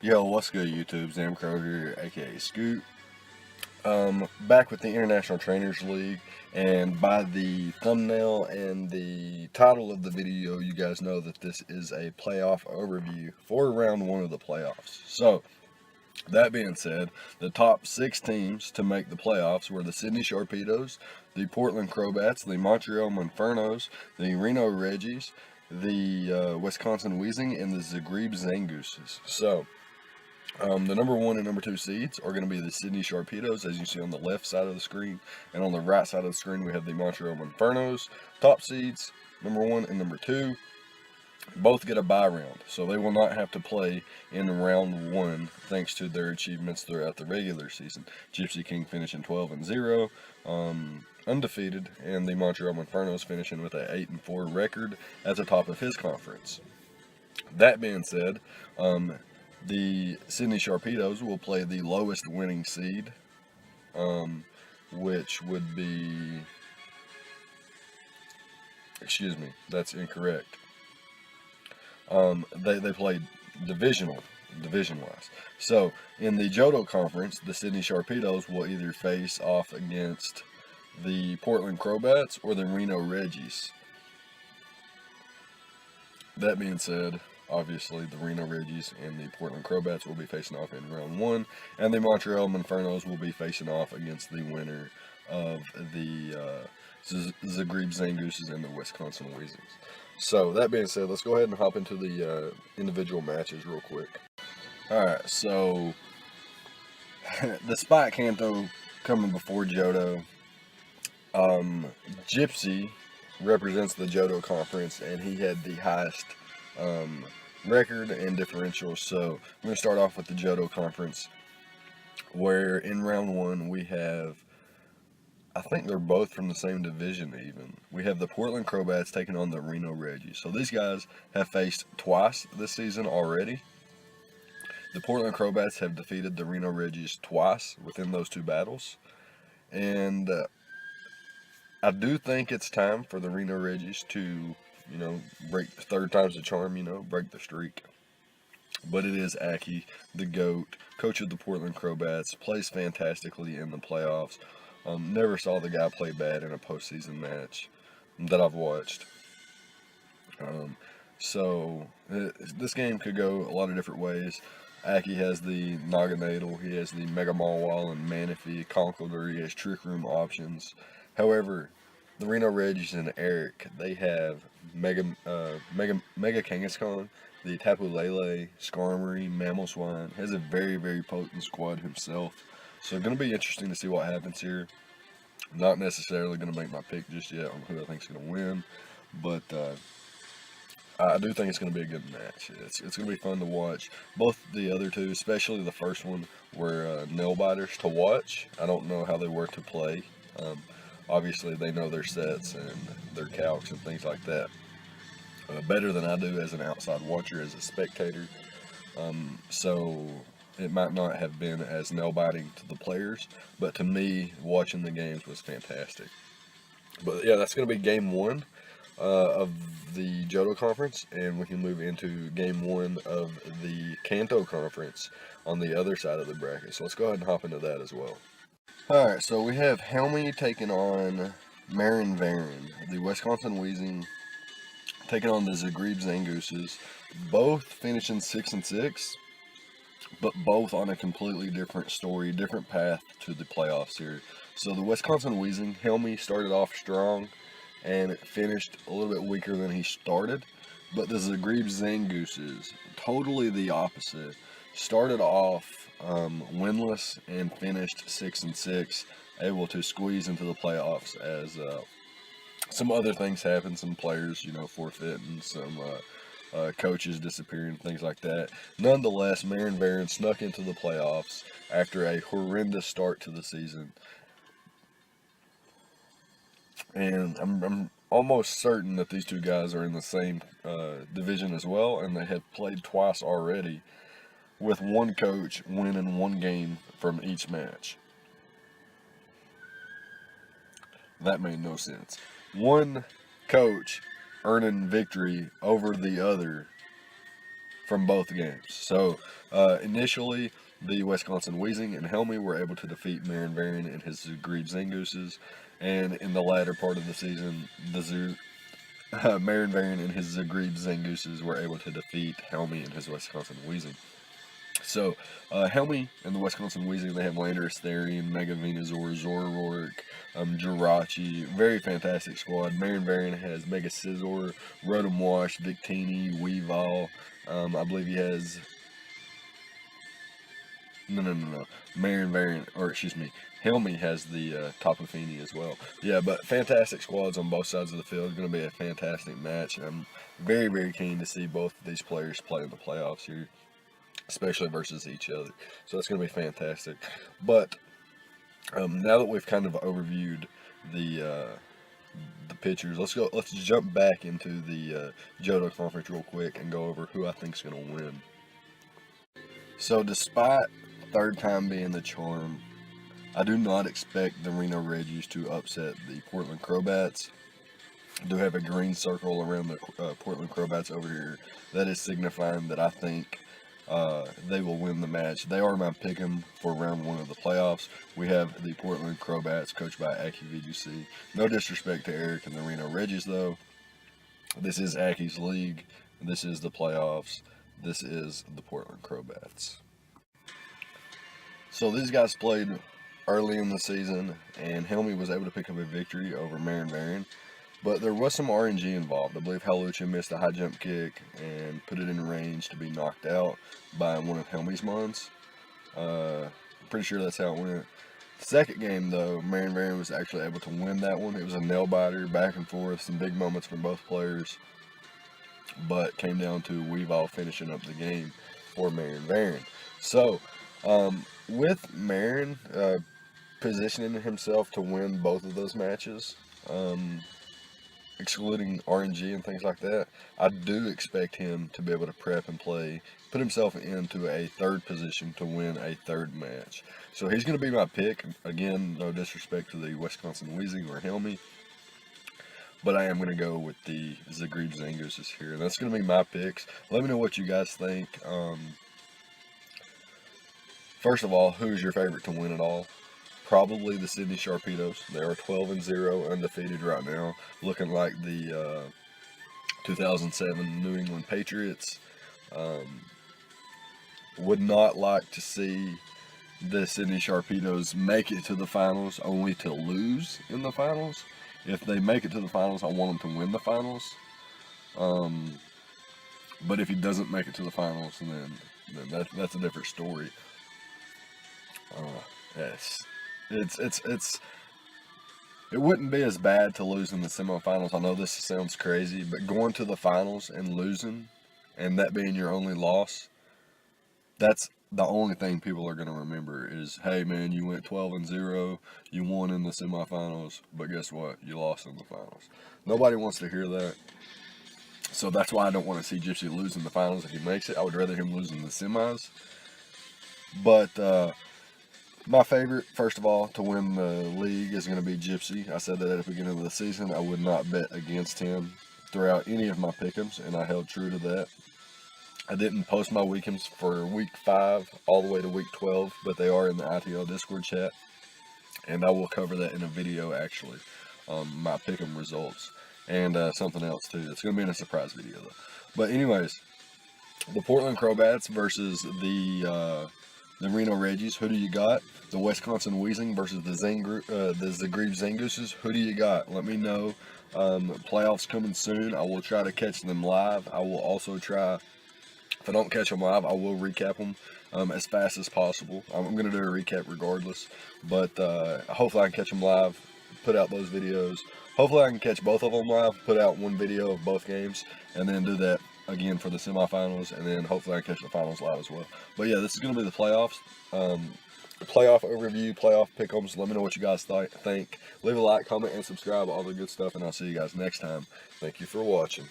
Yo, what's good, YouTube? ZAMCRO here, aka Scoot. Back with the International Trainers League, and by the thumbnail and the title of the video, you guys know that this is a playoff overview for round one of the playoffs. So, that being said, the top 6 teams to make the playoffs were the Sydney Sharpedos, the Portland Crowbats, the Montreal Monfernos, the Reno Reggies, the Wisconsin Wheezing, and the Zagreb Zangooses. So, the number 1 and number 2 seeds are going to be the Sydney Sharpedos, as you see on the left side of the screen. And on the right side of the screen, we have the Montreal Monfernos. Top seeds, number 1 and number 2, both get a bye round. So they will not have to play in round 1 thanks to their achievements throughout the regular season. Gypsy King finishing 12-0, undefeated, and the Montreal Monfernos finishing with an 8-4 record at the top of his conference. That being said, the Sydney Sharpedos will play the lowest winning seed, which would be, excuse me, that's incorrect. They played division-wise. So, in the Johto Conference, the Sydney Sharpedos will either face off against the Portland Crowbats or the Reno Reggies. That being said, obviously, the Reno Reggies and the Portland Crowbats will be facing off in round 1, and the Montreal Monfernos will be facing off against the winner of the Zagreb Zangooses and the Wisconsin Wheezings. So, that being said, let's go ahead and hop into the individual matches real quick. Alright, so the Spike Canto coming before Johto. Gypsy represents the Johto Conference, and he had the highest record and differential. So I'm going to start off with the Johto Conference, where in round 1 we have, I think they're both from the same division even. We have the Portland Crowbats taking on the Reno Reggies. So these guys have faced twice this season already. The Portland Crowbats have defeated the Reno Reggies twice within those 2 battles. And I do think it's time for the Reno Reggies to, break third time's the charm, break the streak. But it is Aki, the GOAT, coach of the Portland Crowbats, plays fantastically in the playoffs. Never saw the guy play bad in a postseason match that I've watched. So this game could go a lot of different ways. Aki has the Naganadel, he has the Mega Mawile and Manaphy, Conkeldurr, he has Trick Room options. However, the Reno Reggies and Eric, they have Mega Kangaskhan, the Tapu Lele, Skarmory, Mamoswine. Has a very, very potent squad himself. So going to be interesting to see what happens here. Not necessarily going to make my pick just yet on who I think is going to win, but I do think it's going to be a good match. It's going to be fun to watch. Both the other two, especially the first one, were nail biters to watch. I don't know how they were to play. Obviously, they know their sets and their calcs and things like that better than I do as an outside watcher, as a spectator. So it might not have been as nail-biting to the players, but to me, watching the games was fantastic. But yeah, that's going to be game 1 of the Johto Conference, and we can move into game 1 of the Kanto Conference on the other side of the bracket. So let's go ahead and hop into that as well. Alright, so we have Helmy taking on Marin Varin, the Wisconsin Wheezing taking on the Zagreb Zangooses, both finishing 6-6, but both on a completely different story, different path to the playoffs here. So the Wisconsin Wheezing, Helmy started off strong and finished a little bit weaker than he started, but the Zagreb Zangooses, totally the opposite. Started off winless and finished 6-6, able to squeeze into the playoffs as some other things happen. Some players, forfeiting, some coaches disappearing, things like that. Nonetheless, Marin Varin snuck into the playoffs after a horrendous start to the season, and I'm almost certain that these two guys are in the same division as well, and they have played twice already, with one coach winning 1 game from each match. That made no sense. One coach earning victory over the other from both games. So initially, the Wisconsin Weezing and Helmy were able to defeat Marin Varin and his Zagreb Zangooses, and in the latter part of the season, Marin Varin and his Zagreb Zangooses were able to defeat Helmy and his Wisconsin Weezing. So, Helmy and the Wisconsin Weezing, they have Landorus Therian, Mega Venusaur, Zoroark, Jirachi, very fantastic squad. Marin Varin has Mega Scizor, Rotom Wash, Victini, Weavile. I believe he has. No. Marin Varin, or excuse me, Helmy has the Tapu Fini as well. Yeah, but fantastic squads on both sides of the field. Going to be a fantastic match. And I'm very, very keen to see both of these players play in the playoffs here, especially versus each other. So that's going to be fantastic. But now that we've kind of overviewed the pitchers, let's jump back into the Johto Conference real quick and go over who I think is going to win. So despite third time being the charm, I do not expect the Reno Reggies to upset the Portland Crobats. I do have a green circle around the Portland Crobats over here. That is signifying that I think they will win the match. They are my pick'em for round one of the playoffs. We have the Portland Crobats, coached by Aki VGC. No disrespect to Eric and the Reno Reggies, though. This is Aki's league. This is the playoffs. This is the Portland Crobats. So these guys played early in the season, and Helmy was able to pick up a victory over Marin Varin. But there was some RNG involved. I believe Halucha missed a high jump kick and put it in range to be knocked out by one of Helmy's mons. Pretty sure that's how it went. The second game, though, Marin Varin was actually able to win that one. It was a nail biter, back and forth, some big moments from both players. But came down to Weavile finishing up the game for Marin Varin. So, with Marin positioning himself to win both of those matches, excluding RNG and things like that, I do expect him to be able to prep and play, put himself into a third position to win a third match. So he's going to be my pick. Again, no disrespect to the Wisconsin Weezing or Helmy, but I am going to go with the Zagreb Zangooses here, and that's going to be my picks. Let me know what you guys think. First of all, who's your favorite to win it all? Probably the Sydney Sharpedos. They are 12-0, undefeated right now, looking like the 2007 New England Patriots. Would not like to see the Sydney Sharpedos make it to the finals, only to lose in the finals. If they make it to the finals, I want them to win the finals. But if he doesn't make it to the finals, then that's a different story. Yes. It wouldn't be as bad to lose in the semifinals. I know this sounds crazy, but going to the finals and losing, and that being your only loss, that's the only thing people are going to remember is, hey man, you went 12-0, you won in the semifinals, but guess what? You lost in the finals. Nobody wants to hear that. So that's why I don't want to see Gypsy lose in the finals if he makes it. I would rather him lose in the semis. But my favorite, first of all, to win the league is going to be Gypsy. I said that at the beginning of the season. I would not bet against him throughout any of my pick'ems, and I held true to that. I didn't post my weekends for week 5 all the way to week 12, but they are in the ITL Discord chat, and I will cover that in a video, actually, my pick'em results, and something else, too. It's going to be in a surprise video, though. But anyways, the Portland Crobats versus the Reno Reggies. Who do you got? The Wisconsin Weezing versus the Zagreb Zangooses. Who do you got? Let me know. Playoffs coming soon. I will try to catch them live. I will also try, if I don't catch them live, I will recap them as fast as possible. I'm going to do a recap regardless, but hopefully I can catch them live, put out those videos. Hopefully I can catch both of them live, put out one video of both games, and then do that again for the semifinals, and then hopefully I can catch the finals live as well. But yeah, this is going to be the playoffs. Playoff overview, playoff pick'ems. Let me know what you guys think. Leave a like, comment, and subscribe, all the good stuff, and I'll see you guys next time. Thank you for watching.